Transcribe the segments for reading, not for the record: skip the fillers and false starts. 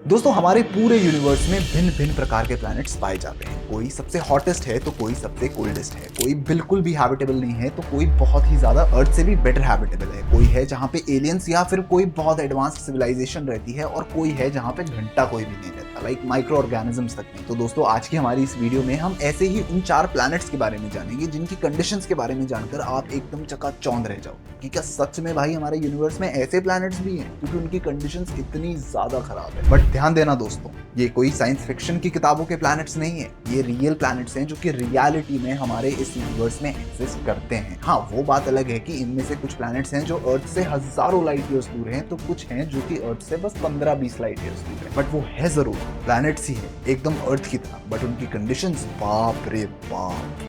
दोस्तों हमारे पूरे यूनिवर्स में भिन्न भिन्न प्रकार के प्लैनेट्स पाए जाते हैं। कोई सबसे हॉटेस्ट है तो कोई सबसे कोल्डेस्ट है, कोई बिल्कुल भी हैबिटेबल नहीं है तो कोई बहुत ही ज्यादा अर्थ से भी बेटर हैबिटेबल है, कोई है जहाँ पे एलियंस या फिर कोई बहुत एडवांस्ड सिविलाइजेशन रहती है और कोई है जहाँ पे घंटा कोई भी नहीं रहता, लाइक माइक्रो ऑर्गेनिजम्स तक नहीं। तो दोस्तों आज की हमारी इस वीडियो में हम ऐसे ही उन 4 प्लैनेट्स के बारे में जानेंगे जिनकी कंडीशंस के बारे में जानकर आप एकदम चकाचौंध रह जाओ कि क्या सच में भाई हमारे यूनिवर्स में ऐसे प्लैनेट्स भी हैं, क्योंकि उनकी कंडीशंस इतनी ज्यादा खराब है। बट ध्यान देना दोस्तों, ये कोई साइंस फिक्शन की किताबों के प्लैनेट्स नहीं है, ये रियल प्लैनेट्स हैं जो कि रियलिटी में हमारे इस यूनिवर्स में एग्जिस्ट करते हैं। हाँ, वो बात अलग है कि इनमें से कुछ प्लैनेट्स हैं जो अर्थ से हजारों लाइट ईयर्स दूर हैं, तो कुछ हैं जो कि अर्थ से बस 15-20 लाइट ईयर्स दूर है। बट वो है जरूर प्लैनेट्स ही है, एकदम अर्थ की तरह, बट उनकी कंडीशंस बाप रे बाप।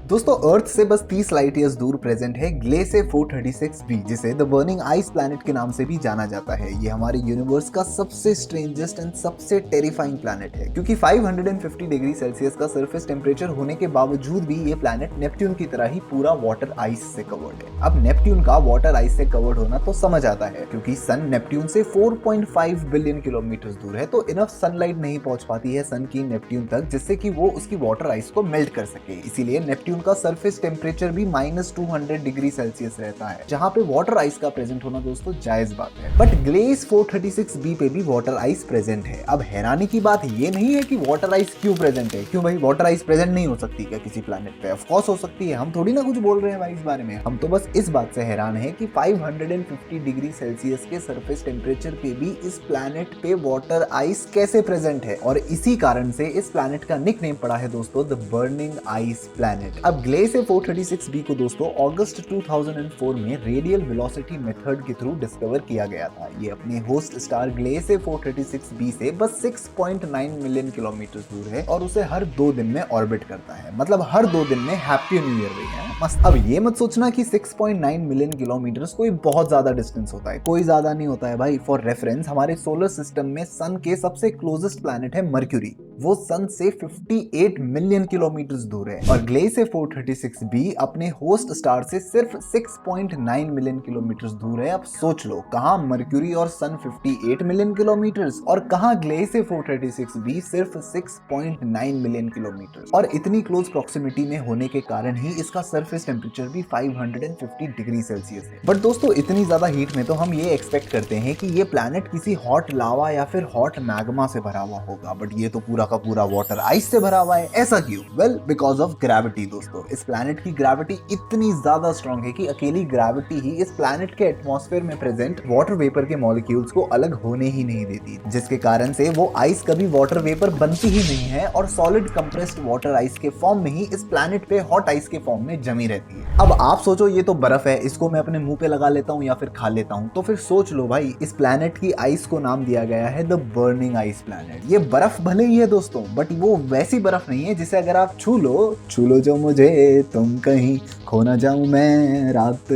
दोस्तों अर्थ से बस 30 लाइट ईयर्स दूर प्रेजेंट है ग्लेसे 436b, जिसे द बर्निंग आइस प्लैनेट के नाम से भी जाना जाता है। ये हमारे यूनिवर्स का सबसे स्ट्रेंजेस्ट एंड सबसे टेरिफाइंग प्लैनेट है, क्योंकि 550 डिग्री सेल्सियस का सरफेस टेम्परेचर होने के बावजूद भी ये प्लैनेट नेपट्यून की तरह ही पूरा वाटर आइस से कवर्ड है। अब नेपट्यून का वाटर आइस से कवर्ड होना तो समझ आता है, क्योंकि सन नेपट्यून से 4.5 बिलियन किलोमीटर दूर है, तो इनफ सनलाइट नहीं पहुंच पाती है सन की नेपट्यून तक जिससे कि वो उसकी वाटर आइस को मेल्ट कर सके। इसीलिए नेपट्यून का सरफेस टेम्परेचर भी -200 डिग्री सेल्सियस रहता है, जहां पे वाटर आइस का प्रेजेंट होना दोस्तों जायज बात है। बट ग्लेस 436b पे भी वाटर आइस प्रेजेंट है। अब हैरानी की बात ये नहीं है कि वाटर आइस क्यों प्रेजेंट है, क्यों भाई वाटर आइस प्रेजेंट नहीं हो सकती क्या किसी प्लैनेट पे? ऑफ कोर्स हो सकती है, हम थोड़ी ना कुछ बोल रहे हैं भाई इस बारे में। हम तो बस इस बात से हैरान है कि 550 डिग्री सेल्सियस के सरफेस टेम्परेचर पे भी इस प्लैनेट पे वाटर आइस कैसे प्रेजेंट है, और इसी कारण से इस प्लैनेट का निकनेम पड़ा है दोस्तों द बर्निंग आइस प्लैनेट। अब ग्लेसे 436b को दोस्तों अगस्त 2004 में रेडियल वेलोसिटी मेथड के थ्रू डिस्कवर किया गया था। ये अपने होस्ट स्टार ग्लेसे 436b से बस 6.9 मिलियन किलोमीटर दूर है और उसे हर 2 दिन में ऑर्बिट करता है, मतलब हर 2 दिन में हैप्पी न्यू ईयर भैया मस्त। अब ये मत सोचना कि 6.9 मिलियन किलोमीटर कोई बहुत ज्यादा डिस्टेंस होता है, कोई ज्यादा नहीं होता है भाई। फॉर रेफरेंस, हमारे सोलर सिस्टम में सन के सबसे क्लोजेस्ट प्लैनेट है मर्क्यूरी, वो सन से 58 मिलियन किलोमीटर दूर है, और ग्लेसे 436b अपने होस्ट स्टार से सिर्फ 6.9 मिलियन किलोमीटर दूर है। अब सोच लो, कहां मर्क्यूरी और सन 58 मिलियन किलोमीटर और कहां ग्लेसे 436b सिर्फ 6.9 मिलियन किलोमीटर। और इतनी क्लोज प्रॉक्सिमिटी में होने के कारण ही इसका सरफेस टेम्परेचर भी 550 डिग्री सेल्सियस है। बट दोस्तों इतनी ज्यादा हीट में तो हम ये एक्सपेक्ट करते हैं कि ये प्लैनेट किसी हॉट लावा या फिर हॉट मैग्मा से भरा हुआ होगा, बट ये तो पूरा का पूरा वाटर आइस से भरा हुआ है। ऐसा क्यों? वेल, बिकॉज ऑफ ग्रेविटी दोस्तों। इस प्लैनेट की ग्रेविटी इतनी ज्यादा स्ट्रांग है कि अकेली ग्रेविटी ही इस प्लैनेट के एटमॉस्फेयर में प्रेजेंट वाटर वेपर के मॉलिक्यूल्स को अलग होने ही नहीं देती, जिसके कारण से वो आइस कभी वाटर वेपर बनती ही नहीं है और सॉलिड कंप्रेस्ड वाटर आइस के फॉर्म में ही इस प्लैनेट पे हॉट आइस के फॉर्म में जमी रहती है। अब आप सोचो, ये तो बर्फ है, इसको मैं अपने मुंह पे लगा लेता हूँ या फिर खा लेता हूँ, तो फिर सोच लो भाई, इस प्लैनेट की आइस को नाम दिया गया है द बर्निंग आइस प्लैनेट। ये बर्फ भले ही है दोस्तों, बट वो वैसी बर्फ नहीं है जिसे अगर आप छू लो जो मुझे तुम कहीं खो ना जाऊं मैं, रात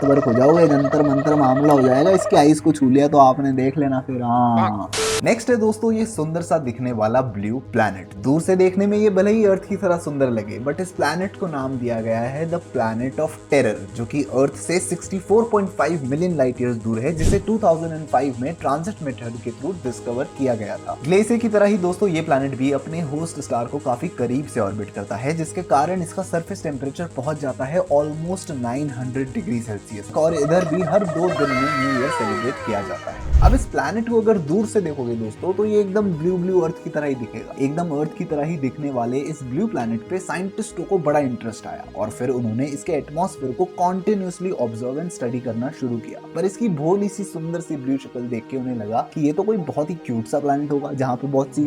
भर खो जाओगे, जंतर मंतर मामला हो जाएगा। इसके आइस को छू लिया तो आपने देख लेना फिर। हाँ, नेक्स्ट है दोस्तों ये सुंदर सा दिखने वाला ब्लू प्लैनेट। दूर से देखने में ये भले ही अर्थ की तरह सुंदर लगे, बट इस प्लैनेट को नाम दिया गया है द प्लैनेट ऑफ टेरर, जो कि अर्थ से 64.5 मिलियन लाइट ईयर्स दूर है, जिसे 2005 में ट्रांजिट मेथड के थ्रू डिस्कवर किया गया था। ग्लेसे की तरह ही दोस्तों ये प्लैनेट भी अपने होस्ट स्टार को काफी करीब से ऑर्बिट करता है, जिसके कारण इसका सरफेस टेम्परेचर पहुंच जाता है ऑलमोस्ट 900 डिग्री सेल्सियस, और इधर भी हर 2 दिन में न्यू ईयर सेलिब्रेट किया जाता है। अब इस प्लैनेट को अगर दूर से देखोगे दोस्तों तो ये एकदम ब्लू अर्थ की तरह ही दिखेगा। एकदम अर्थ की तरह ही दिखने वाले इस ब्लू प्लैनेट पे साइंटिस्टों को बड़ा इंटरेस्ट आया और फिर उन्होंने इसके एटमॉस्फेयर को कॉन्टिन्यूअसली ऑब्जर्व एंड स्टडी करना शुरू किया। पर इसकी भोली सी सुंदर सी ब्लू शक्ल देख के उन्हें लगा कि ये तो कोई बहुत ही क्यूट सा प्लैनेट होगा, जहाँ पे बहुत सी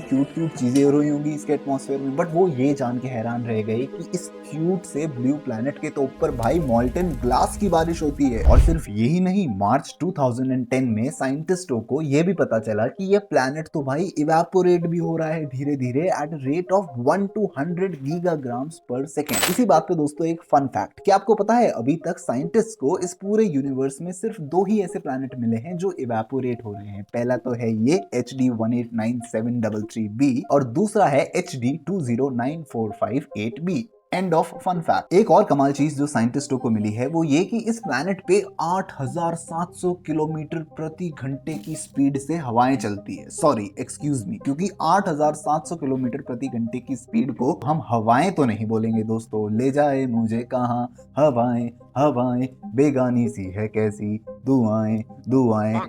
क्यूट चीजें हो रही होंगी इसके एटमॉस्फेयर में। बट वो ये जान के हैरान रह गए कि इस क्यूट से ब्लू प्लैनेट के तो ऊपर भाई मॉल्टन ग्लास की बारिश होती है। और सिर्फ यही नहीं, मार्च 2010 दिन में साइंटिस्टों को यह भी पता चला कि यह प्लैनेट तो भाई इवेपोरेट भी हो रहा है धीरे धीरे एट रेट ऑफ 1 to 100 गीगाग्राम्स पर सेकेंड। इसी बात पे दोस्तों एक फन फैक्ट, क्या आपको पता है अभी तक साइंटिस्ट को इस पूरे यूनिवर्स में सिर्फ 2 ही ऐसे प्लैनेट मिले हैं जो इवेपोरेट हो रहे हैं। पहला तो है ये HD 1897333b और दूसरा है HD 2094548b। End of fun fact. एक और कमाल चीज जो साइंटिस्टों को मिली है वो ये कि इस प्लैनेट पे 8700 किलोमीटर प्रति घंटे की स्पीड से हवाएं चलती है। सॉरी एक्सक्यूज मी, क्योंकि 8700 किलोमीटर प्रति घंटे की स्पीड को हम हवाएं तो नहीं बोलेंगे दोस्तों। ले जाए मुझे कहां हवाएं हवाएं बेगानी सी है कैसी दुआएं दुआएं।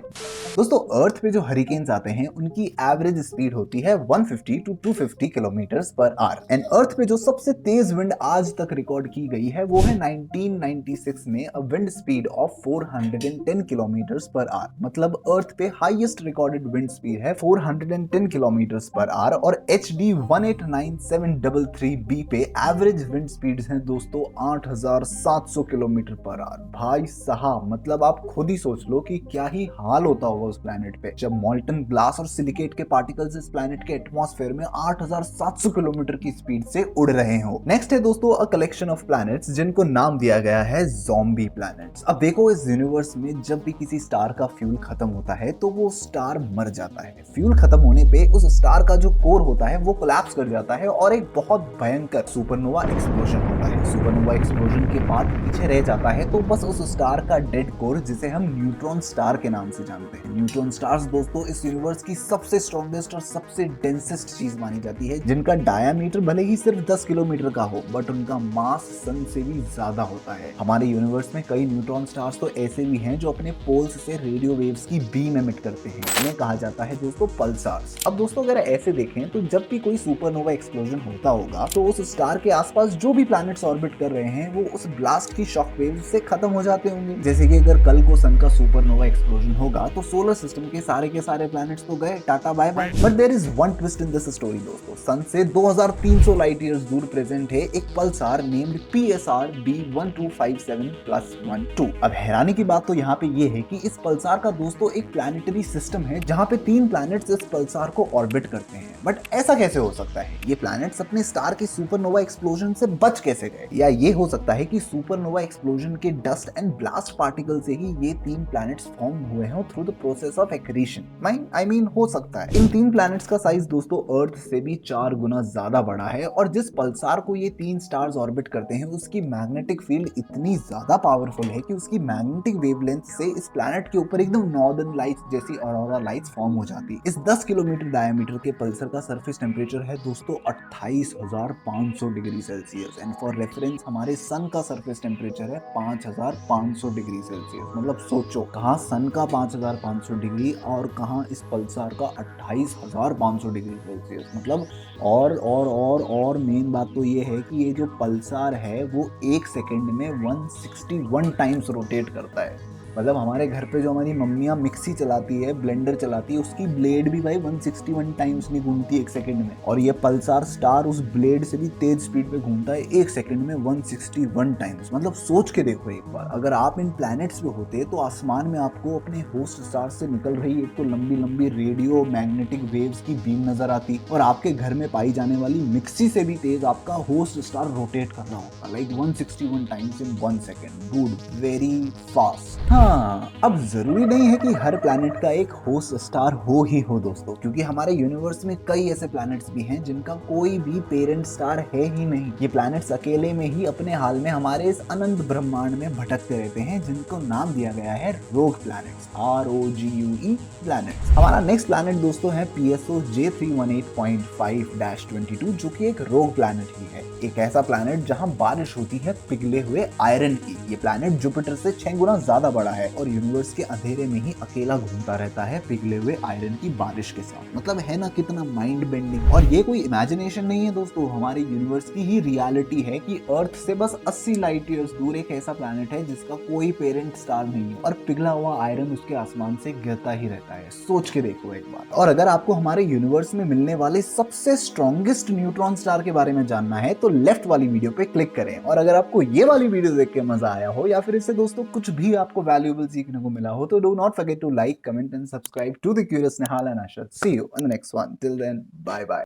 दोस्तों अर्थ पे जो हरिकेन्स आते हैं उनकी एवरेज स्पीड होती है 150 to 250 kilometres per hour and earth पे जो सबसे तेज विंड आज तक रिकॉर्ड की गई है वो है 1996 में a wind speed of 410 kilometres per hour. मतलब अर्थ पे हाईएस्ट रिकॉर्डेड विंड स्पीड है 410 किलोमीटर्स पर आवर और HD 1897333b पे एवरेज विंड स्पीड है दोस्तों 8700 किलोमीटर पर आवर। भाई साहब मतलब आप खुद ही सोच लो कि क्या ही हाल होता होगा उस प्लैनेट पे जब मॉल्टन ग्लास और सिलिकेट के पार्टिकल्स इस प्लैनेट के एटमॉस्फेयर में 8700 किलोमीटर की स्पीड से उड़ रहे हो। नेक्स्ट है दोस्तों अ कलेक्शन ऑफ प्लैनेट्स जिनको नाम दिया गया है ज़ॉम्बी प्लैनेट्स। अब देखो इस यूनिवर्स में जब भी किसी स्टार का फ्यूल खत्म होता है तो वो स्टार मर जाता है। फ्यूल खत्म होने पे उस स्टार का जो कोर होता है वो कोलैप्स कर जाता है और एक बहुत भयंकर सुपरनोवा एक्सप्लोजन होता है। सुपरनोवा एक्सप्लोजन के बाद पीछे रह जाता है तो बस उस स्टार का डेड कोर जिसे हम न्यूट्रॉन स्टार के नाम से जानते हैं। न्यूट्रॉन स्टार्स दोस्तों इस यूनिवर्स की सबसे स्ट्रॉन्गेस्ट और सबसे डेंसेस्ट चीज मानी जाती है जिनका डायामीटर भले ही सिर्फ 10 किलोमीटर का हो बट उनका मास सन से भी ज्यादा होता है। हमारे यूनिवर्स में कई न्यूट्रॉन स्टार्स तो ऐसे भी हैं जो अपने पोल्स से रेडियो वेव्स की बीम एमिट करते हैं। इन्हें कहा जाता है दोस्तों पल्सार्स। अब दोस्तों अगर ऐसे देखें तो जब भी कोई सुपरनोवा एक्सप्लोजन होता होगा तो उस स्टार के आसपास जो भी प्लैनेट्स ऑर्बिट कर रहे हैं वो उस ब्लास्ट की शॉक वेव से खत्म हो जाते होंगे। जैसे कि अगर कल को सन का सुपरनोवा एक्सप्लोजन होगा तो सोलर सिस्टम के सारे प्लैनेट्स तो गए, tata bye bye. But there is one twist in this story दोस्तों। सन से 2300 लाइट ईयर्स दूर प्रेजेंट है एक पल्सार नेम्ड PSR B1257+12। अब हैरानी की बात तो यहाँ पे ये है कि इस पल्सार का दोस्तों एक प्लैनेटरी सिस्टम है जहाँ पे 3 प्लैनेट्स इस पल्सार को ऑर्बिट करते हैं। बट ऐसा कैसे हो सकता है? ये प्लैनेट्स अपने स्टार के सुपरनोवा एक्सप्लोजन से बच कैसे गए? या ये हो सकता है कि सुपरनोवा एक्सप्लोजन के डस्ट एंड ब्लास्ट पार्टिकल से ही ये 3 प्लैनेट्स फॉर्म हुए हैं through the process of accretion. I mean हो सकता है। इन 3 प्लैनेट्स का साइज दोस्तों अर्थ से भी 4 गुना ज्यादा बड़ा है और जिस पल्सार को ये 3 स्टार्स ऑर्बिट करते हैं उसकी मैग्नेटिक फील्ड इतनी ज्यादा पावरफुल है कि उसकी मैग्नेटिक वेवलेंथ से इस प्लैनेट के ऊपर एकदम नॉर्दर्न लाइट्स जैसी ऑरोरा लाइट्स फॉर्म हो जाती है। इस 10 किलोमीटर डायमीटर के पल्सर का सरफेस टेम्परेचर है दोस्तों 28,500 degree Celsius and for reference हमारे सन का सरफेस टेम्परेचर है 5,500 डिग्री सेल्सियस। मतलब सोचो कहाँ सन का 5,500 डिग्री और कहाँ इस पल्सार का 28,500 डिग्री सेल्सियस। मतलब और मेन बात तो ये है कि ये जो पल्सार है वो 1 सेकेंड में 161 टाइम्स रोटेट करता है। मतलब हमारे घर पे जो हमारी मम्मियाँ मिक्सी चलाती है, ब्लेंडर चलाती है, उसकी ब्लेड भी भाई 161 टाइम्स नहीं घूमती 1 सेकंड में। और ये पल्सार स्टार उस ब्लेड से भी तेज स्पीड पे घूमता है 1 सेकंड में 161 टाइम्स। मतलब सोच के देखो एक बार, अगर आप इन प्लैनेट्स पे होते तो आसमान में आपको अपने होस्ट स्टार से निकल रही एक तो लंबी लंबी रेडियो मैग्नेटिक वेव्स की बीम नजर आती और आपके घर में पाई जाने वाली मिक्सी से भी तेज आपका होस्ट स्टार रोटेट कर रहा होगा like 161 times in 1 second. Good, very fast. हाँ, अब जरूरी नहीं है कि हर प्लैनेट का एक होस्ट स्टार हो ही हो दोस्तों, क्योंकि हमारे यूनिवर्स में कई ऐसे प्लैनेट्स भी हैं जिनका कोई भी पेरेंट स्टार है ही नहीं। ये प्लैनेट्स अकेले में ही अपने हाल में हमारे इस अनंत ब्रह्मांड में भटकते रहते हैं जिनको नाम दिया गया है रोग प्लैनेट्स, ROGUE प्लैनेट्स। हमारा नेक्स्ट प्लैनेट दोस्तों है PSO J318.5-22 जो कि एक रोग प्लैनेट ही है। एक ऐसा प्लैनेट जहां बारिश होती है पिघले हुए आयरन की। ये प्लैनेट जुपिटर से 6 गुना ज्यादा बड़ा है और यूनिवर्स के अंधेरे में ही अकेला घूमता रहता है पिघले हुए आयरन की बारिश के साथ। मतलब है ना कितना माइंड बेंडिंग। और ये कोई इमेजिनेशन नहीं है दोस्तों, हमारे यूनिवर्स की ही रियलिटी है कि अर्थ से बस 80 लाइट ईयर्स दूर एक ऐसा प्लैनेट है जिसका कोई पेरेंट स्टार नहीं है और पिघला हुआ आयरन उसके आसमान से गिरता ही रहता है। सोच के देखो एक बार। और अगर आपको हमारे यूनिवर्स में मिलने वाले सबसे स्ट्रॉन्गेस्ट न्यूट्रॉन स्टार के बारे में जानना है तो लेफ्ट वाली वीडियो पे क्लिक करें। और अगर आपको ये वाली वीडियो देख के मजा आया हो या फिर इससे दोस्तों कुछ भी आपको वैल्यूएबल सीखने को मिला हो तो do not forget to like, comment and subscribe to the Curious Nihal and Asha. See you in the next one, till then bye bye.